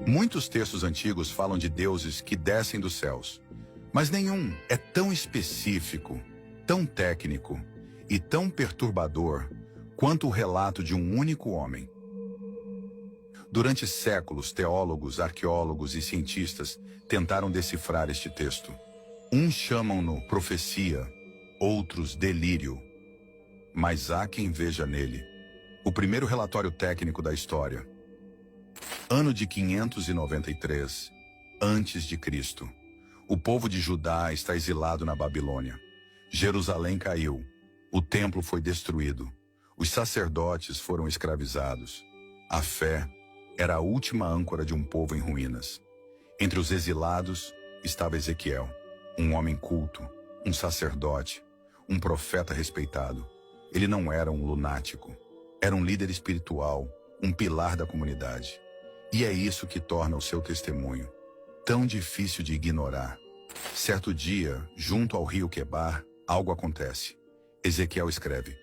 Muitos textos antigos falam de deuses que descem dos céus, mas nenhum é tão específico, tão técnico e tão perturbador quanto o relato de um único homem. Durante séculos, teólogos, arqueólogos e cientistas tentaram decifrar este texto. Uns chamam-no profecia, outros delírio, mas há quem veja nele o primeiro relatório técnico da história. Ano de 593 antes de Cristo. O povo de Judá está exilado na Babilônia. Jerusalém caiu. O templo foi destruído. Os sacerdotes foram escravizados. A fé era a última âncora de um povo em ruínas. Entre os exilados estava Ezequiel, um homem culto, um sacerdote, um profeta respeitado. Ele não era um lunático. Era um líder espiritual, um pilar da comunidade. E é isso que torna o seu testemunho tão difícil de ignorar. Certo dia, junto ao rio Quebar, algo acontece. Ezequiel escreve: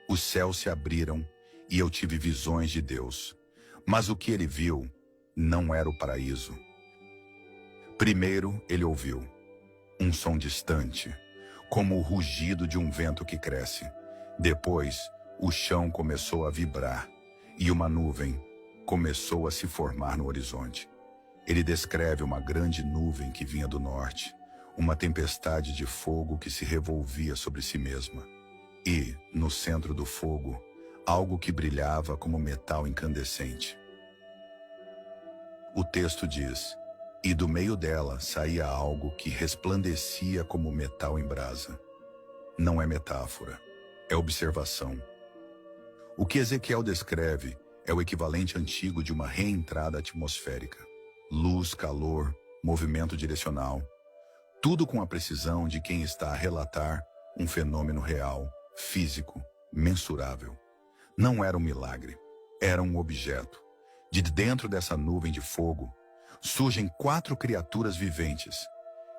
os céus se abriram e eu tive visões de Deus. Mas o que ele viu não era o paraíso. Primeiro, ele ouviu um som distante, como o rugido de um vento que cresce. Depois, o chão começou a vibrar e uma nuvem começou a se formar no horizonte. Ele descreve uma grande nuvem que vinha do norte, uma tempestade de fogo que se revolvia sobre si mesma. E, no centro do fogo, algo que brilhava como metal incandescente. O texto diz: e do meio dela saía algo que resplandecia como metal em brasa. Não é metáfora, é observação. O que Ezequiel descreve é o equivalente antigo de uma reentrada atmosférica. Luz, calor, movimento direcional. Tudo com a precisão de quem está a relatar um fenômeno real, físico, mensurável. Não era um milagre, era um objeto. De dentro dessa nuvem de fogo, surgem 4 criaturas viventes.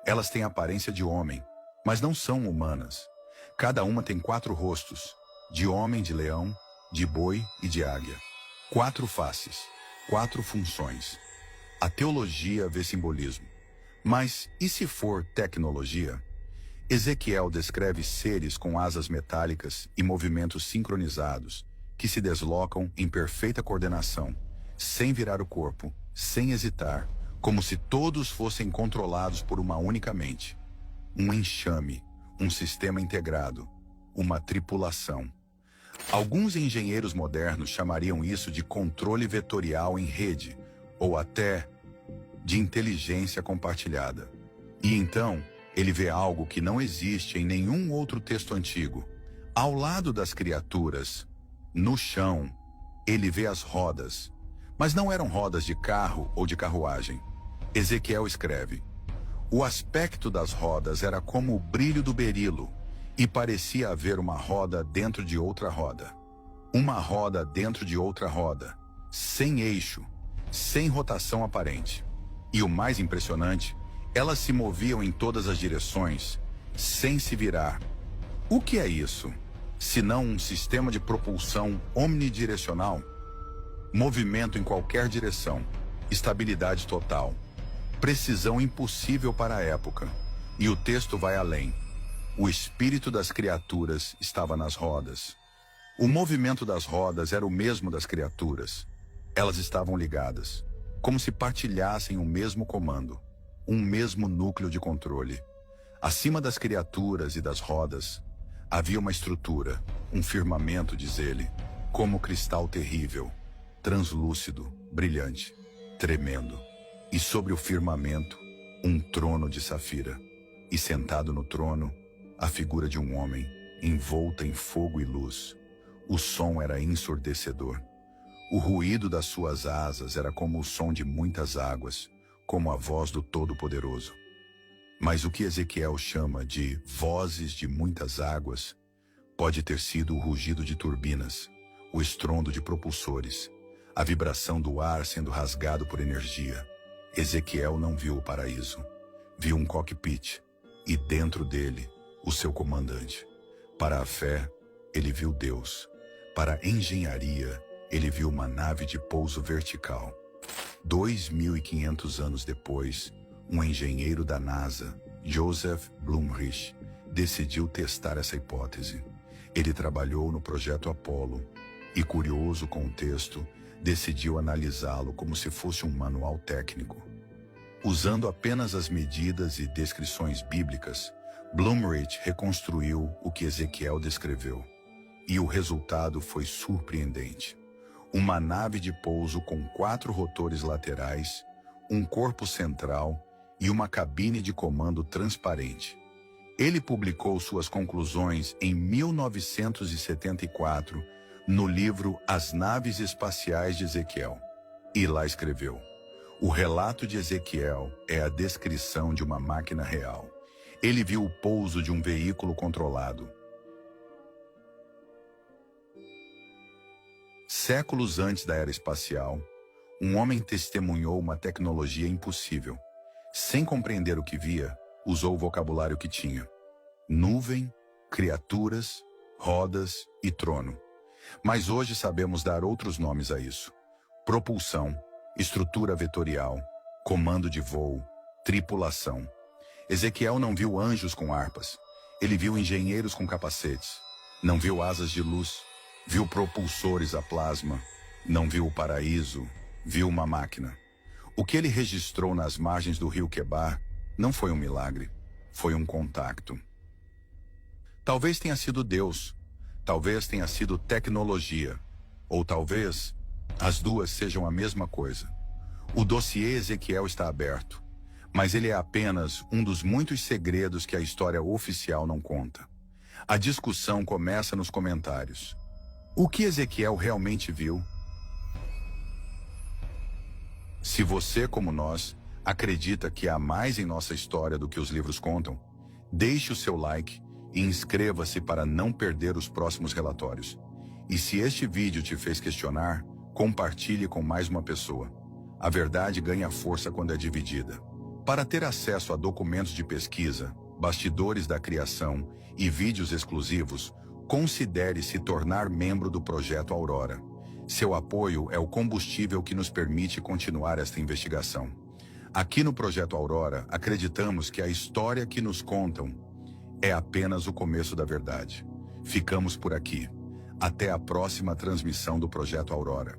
Elas têm a aparência de homem, mas não são humanas. Cada uma tem 4 rostos, de homem, de leão, de boi e de águia. 4 faces, 4 funções. A teologia vê simbolismo. Mas, e se for tecnologia? Ezequiel descreve seres com asas metálicas e movimentos sincronizados, que se deslocam em perfeita coordenação, sem virar o corpo, sem hesitar, como se todos fossem controlados por uma única mente. Um enxame, um sistema integrado, uma tripulação. Alguns engenheiros modernos chamariam isso de controle vetorial em rede, ou até de inteligência compartilhada. E então, ele vê algo que não existe em nenhum outro texto antigo. Ao lado das criaturas, no chão, ele vê as rodas, mas não eram rodas de carro ou de carruagem. Ezequiel escreve: o aspecto das rodas era como o brilho do berilo, e parecia haver uma roda dentro de outra roda. Uma roda dentro de outra roda, sem eixo, sem rotação aparente. E o mais impressionante, elas se moviam em todas as direções, sem se virar. O que é isso, senão um sistema de propulsão omnidirecional? Movimento em qualquer direção, estabilidade total, precisão impossível para a época. E o texto vai além. O espírito das criaturas estava nas rodas. O movimento das rodas era o mesmo das criaturas. Elas estavam ligadas, como se partilhassem o mesmo comando, um mesmo núcleo de controle. Acima das criaturas e das rodas, havia uma estrutura, um firmamento, diz ele, como cristal terrível, translúcido, brilhante, tremendo. E sobre o firmamento, um trono de safira. E sentado no trono, a figura de um homem, envolta em fogo e luz. O som era ensurdecedor. O ruído das suas asas era como o som de muitas águas, como a voz do Todo-Poderoso. Mas o que Ezequiel chama de vozes de muitas águas pode ter sido o rugido de turbinas, o estrondo de propulsores, a vibração do ar sendo rasgado por energia. Ezequiel não viu o paraíso. Viu um cockpit e dentro dele o seu comandante. Para a fé, ele viu Deus. Para a engenharia, ele viu uma nave de pouso vertical. 2.500 anos depois, um engenheiro da NASA, Joseph Blumrich, decidiu testar essa hipótese. Ele trabalhou no projeto Apollo e, curioso com o texto, decidiu analisá-lo como se fosse um manual técnico. Usando apenas as medidas e descrições bíblicas, Blumrich reconstruiu o que Ezequiel descreveu. E o resultado foi surpreendente. Uma nave de pouso com 4 rotores laterais, um corpo central e uma cabine de comando transparente. Ele publicou suas conclusões em 1974 no livro As Naves Espaciais de Ezequiel. E lá escreveu: o relato de Ezequiel é a descrição de uma máquina real. Ele viu o pouso de um veículo controlado. Séculos antes da era espacial, um homem testemunhou uma tecnologia impossível. Sem compreender o que via, usou o vocabulário que tinha: nuvem, criaturas, rodas e trono. Mas hoje sabemos dar outros nomes a isso: propulsão, estrutura vetorial, comando de voo, tripulação. Ezequiel não viu anjos com harpas. Ele viu engenheiros com capacetes. Não viu asas de luz. Viu propulsores a plasma. Não viu o paraíso. Viu uma máquina. O que ele registrou nas margens do rio Quebar não foi um milagre. Foi um contacto. Talvez tenha sido Deus. Talvez tenha sido tecnologia. Ou talvez as duas sejam a mesma coisa. O dossiê Ezequiel está aberto, mas ele é apenas um dos muitos segredos que a história oficial não conta. A discussão começa nos comentários. O que Ezequiel realmente viu? Se você, como nós, acredita que há mais em nossa história do que os livros contam, deixe o seu like e inscreva-se para não perder os próximos relatórios. E se este vídeo te fez questionar, compartilhe com mais uma pessoa. A verdade ganha força quando é dividida. Para ter acesso a documentos de pesquisa, bastidores da criação e vídeos exclusivos, considere se tornar membro do Projeto Aurora. Seu apoio é o combustível que nos permite continuar esta investigação. Aqui no Projeto Aurora, acreditamos que a história que nos contam é apenas o começo da verdade. Ficamos por aqui. Até a próxima transmissão do Projeto Aurora.